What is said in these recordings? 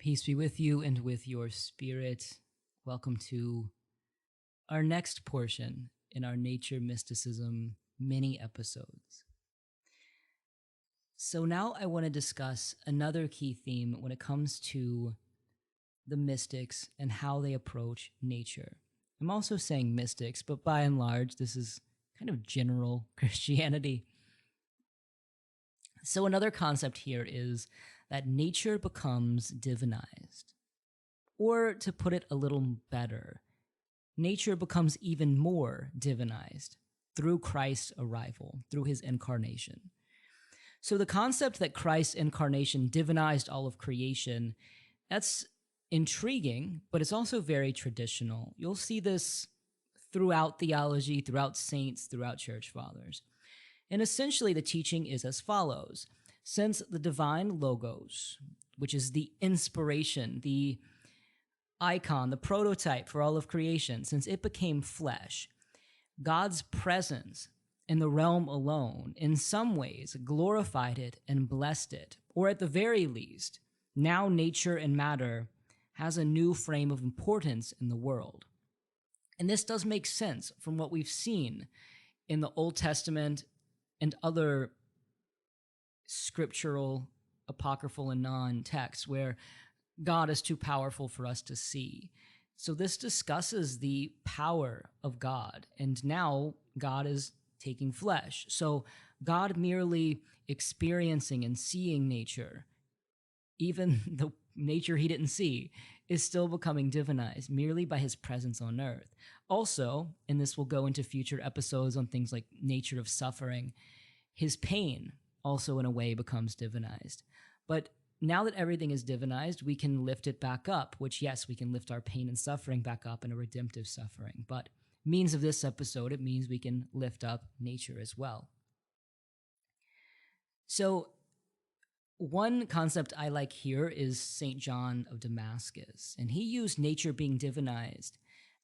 Peace be with you and with your spirit. Welcome to our next portion in our Nature Mysticism mini episodes. So now I want to discuss another key theme when it comes to the mystics and how they approach nature. I'm also saying mystics, but by and large, this is kind of general Christianity. So another concept here is that nature becomes divinized. Or to put it a little better, nature becomes even more divinized through Christ's arrival, through his incarnation. So the concept that Christ's incarnation divinized all of creation, that's intriguing, but it's also very traditional. You'll see this throughout theology, throughout saints, throughout church fathers. And essentially the teaching is as follows. Since the divine logos, which is the inspiration, the icon, the prototype for all of creation, since it became flesh, God's presence in the realm alone, in some ways, glorified it and blessed it. Or at the very least, now nature and matter has a new frame of importance in the world. And this does make sense from what we've seen in the Old Testament and other scriptural, apocryphal, and non-texts where God is too powerful for us to see. So this discusses the power of God, and now God is taking flesh. So God merely experiencing and seeing nature, even the nature he didn't see, is still becoming divinized merely by his presence on earth. Also, and this will go into future episodes on things like nature of suffering, his pain also in a way becomes divinized. But now that everything is divinized, we can lift it back up, which yes, we can lift our pain and suffering back up in a redemptive suffering. But means of this episode, it means we can lift up nature as well. So one concept I like here is St. John of Damascus, and he used nature being divinized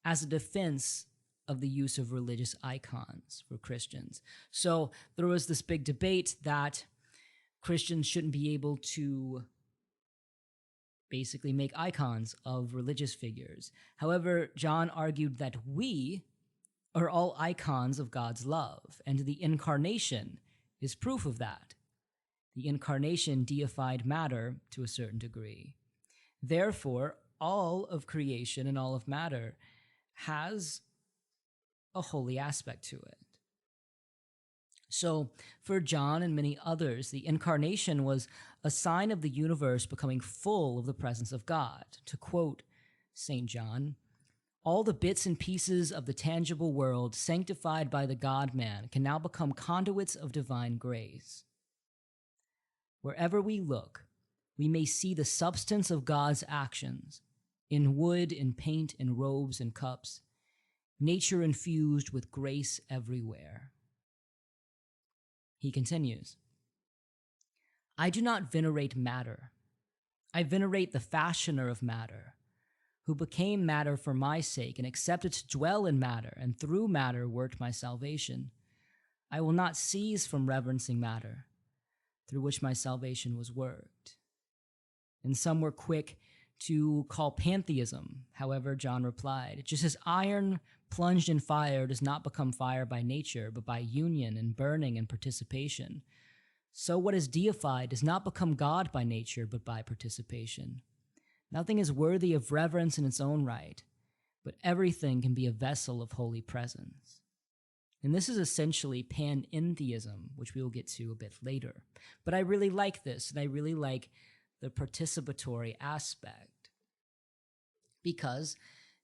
as a defense of the use of religious icons for Christians. So there was this big debate that Christians shouldn't be able to basically make icons of religious figures. However, John argued that we are all icons of God's love, and the incarnation is proof of that. The incarnation deified matter to a certain degree. Therefore, all of creation and all of matter has a holy aspect to it. So for John and many others, the incarnation was a sign of the universe becoming full of the presence of God. To quote St. John, all the bits and pieces of the tangible world sanctified by the God-man can now become conduits of divine grace. Wherever we look, we may see the substance of God's actions in wood, in paint, in robes, and cups, nature infused with grace everywhere. He continues, I do not venerate matter. I venerate the fashioner of matter, who became matter for my sake and accepted to dwell in matter, and through matter worked my salvation. I will not cease from reverencing matter, through which my salvation was worked. And some were quick to call pantheism. However, John replied, just as iron plunged in fire does not become fire by nature, but by union and burning and participation, so what is deified does not become God by nature, but by participation. Nothing is worthy of reverence in its own right, but everything can be a vessel of holy presence. And this is essentially Panentheism, which we will get to a bit later. But I really like this, and I really like the participatory aspect, because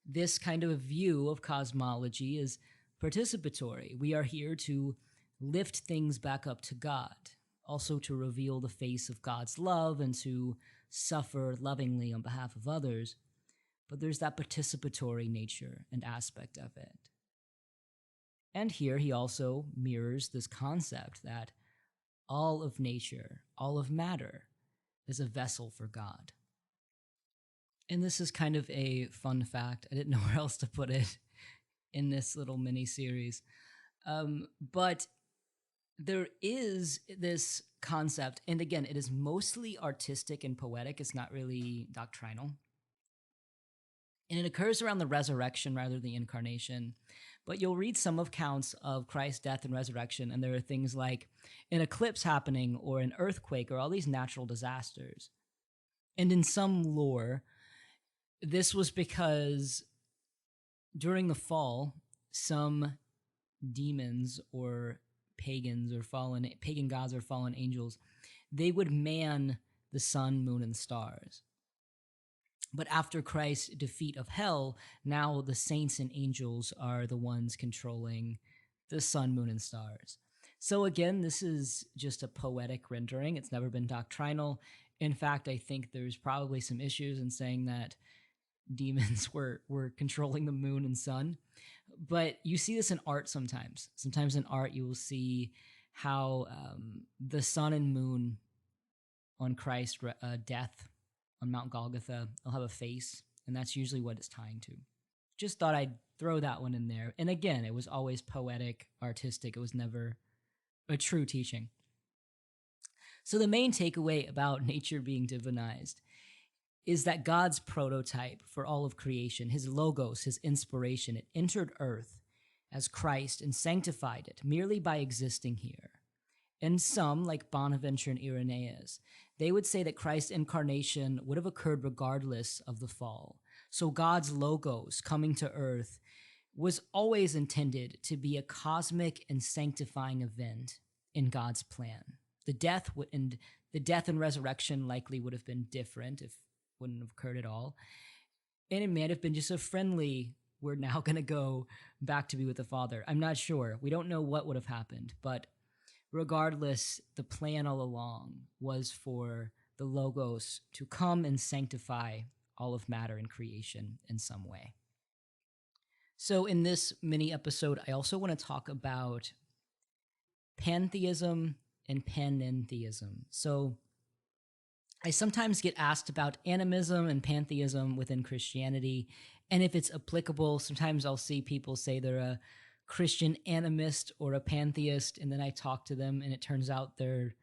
this kind of view of cosmology is participatory. We are here to lift things back up to God, also to reveal the face of God's love and to suffer lovingly on behalf of others. But there's that participatory nature and aspect of it. And here he also mirrors this concept that all of nature, all of matter, is a vessel for God. And this is kind of a fun fact. I didn't know where else to put it in this little mini series. But there is this concept, and again, it is mostly artistic and poetic. It's not really doctrinal. And it occurs around the resurrection rather than the incarnation. But you'll read some accounts of Christ's death and resurrection, and there are things like an eclipse happening or an earthquake or all these natural disasters. And in some lore, this was because during the fall, some demons or pagans or pagan gods or fallen angels, they would man the sun, moon, and stars. But after Christ's defeat of hell, now the saints and angels are the ones controlling the sun, moon, and stars. So again, this is just a poetic rendering. It's never been doctrinal. In fact, I think there's probably some issues in saying that demons were controlling the moon and sun. But you see this in art sometimes. Sometimes in art, you will see how the sun and moon on Christ's death on Mount Golgotha, they'll have a face, and that's usually what it's tying to. Just thought I'd throw that one in there. And again, it was always poetic, artistic. It was never a true teaching. So the main takeaway about nature being divinized is that God's prototype for all of creation, his logos, his inspiration, it entered earth as Christ and sanctified it merely by existing here. And some, like Bonaventure and Irenaeus, they would say that Christ's incarnation would have occurred regardless of the fall. So God's logos coming to earth was always intended to be a cosmic and sanctifying event in God's plan. The death and resurrection likely would have been different if it wouldn't have occurred at all. And it may have been just a friendly, we're now going to go back to be with the Father. I'm not sure. We don't know what would have happened, but regardless, the plan all along was for the Logos to come and sanctify all of matter and creation in some way. So in this mini episode, I also want to talk about pantheism and panentheism. So I sometimes get asked about animism and pantheism within Christianity, and if it's applicable. Sometimes I'll see people say they're a Christian animist or a pantheist, and then I talk to them and it turns out they're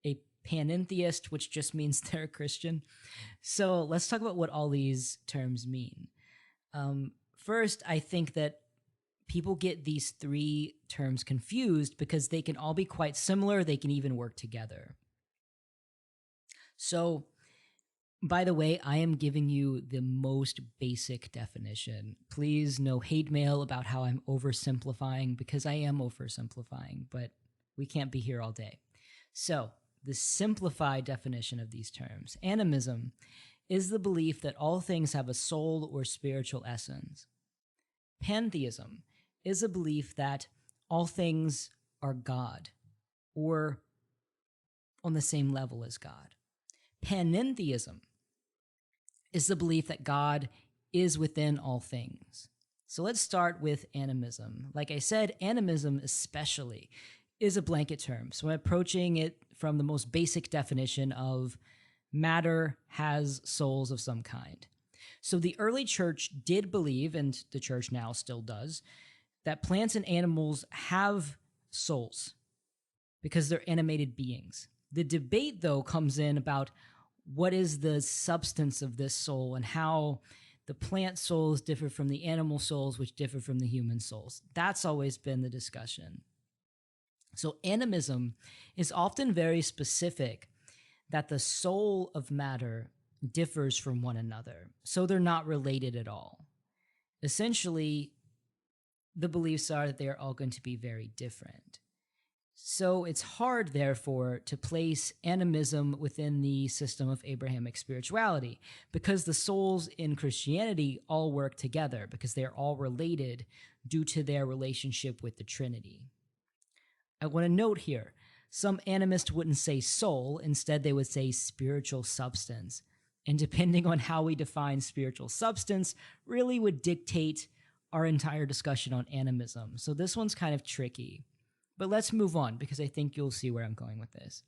a panentheist, which just means they're a Christian. So let's talk about what all these terms mean. First, I think that people get these three terms confused because they can all be quite similar. They can even work together. So, by the way, I am giving you the most basic definition. Please, no hate mail about how I'm oversimplifying, because I am oversimplifying, but we can't be here all day. So, the simplified definition of these terms: animism is the belief that all things have a soul or spiritual essence. Pantheism is a belief that all things are God, or on the same level as God. Panentheism is the belief that God is within all things. So let's start with animism. Like I said, animism especially is a blanket term. So I'm approaching it from the most basic definition of matter has souls of some kind. So the early church did believe, and the church now still does, that plants and animals have souls because they're animated beings. The debate, though, comes in about what is the substance of this soul and how the plant souls differ from the animal souls, which differ from the human souls. That's always been the discussion. So animism is often very specific that the soul of matter differs from one another. So they're not related at all. Essentially, the beliefs are that they are all going to be very different. So it's hard, therefore, to place animism within the system of Abrahamic spirituality, because the souls in Christianity all work together, because they're all related due to their relationship with the Trinity. I want to note here, some animists wouldn't say soul, instead they would say spiritual substance. And depending on how we define spiritual substance, really would dictate our entire discussion on animism. So this one's kind of tricky. But let's move on, because I think you'll see where I'm going with this.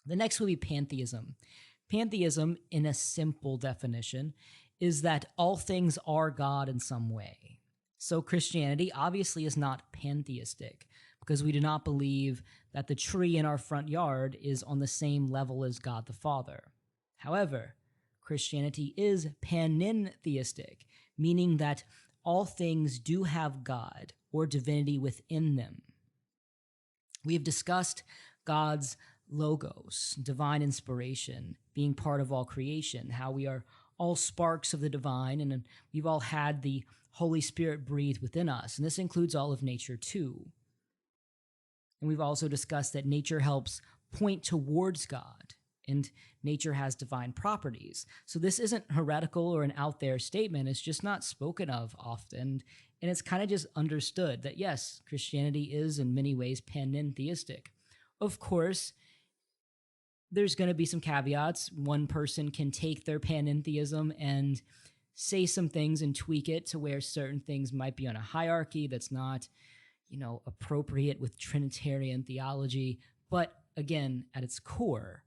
The next will be pantheism. Pantheism, in a simple definition, is that all things are God in some way. So Christianity obviously is not pantheistic, because we do not believe that the tree in our front yard is on the same level as God the Father. However, Christianity is panentheistic, meaning that all things do have God or divinity within them. We have discussed God's logos, divine inspiration, being part of all creation, how we are all sparks of the divine, and we've all had the Holy Spirit breathe within us, and this includes all of nature too. And we've also discussed that nature helps point towards God, and nature has divine properties. So this isn't heretical or an out there statement, it's just not spoken of often, and it's kind of just understood that yes, Christianity is in many ways panentheistic. Of course, there's going to be some caveats. One person can take their panentheism and say some things and tweak it to where certain things might be on a hierarchy that's not, appropriate with Trinitarian theology. But again, at its core,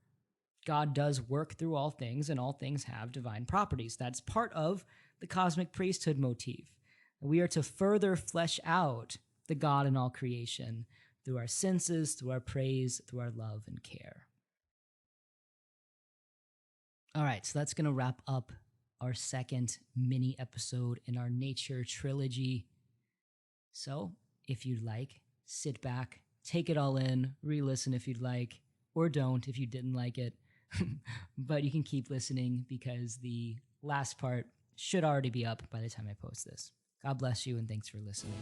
God does work through all things, and all things have divine properties. That's part of the cosmic priesthood motif. We are to further flesh out the God in all creation through our senses, through our praise, through our love and care. All right, so that's going to wrap up our second mini episode in our nature trilogy. So, if you'd like, sit back, take it all in, re-listen if you'd like, or don't if you didn't like it. But you can keep listening because the last part should already be up by the time I post this. God bless you, and thanks for listening.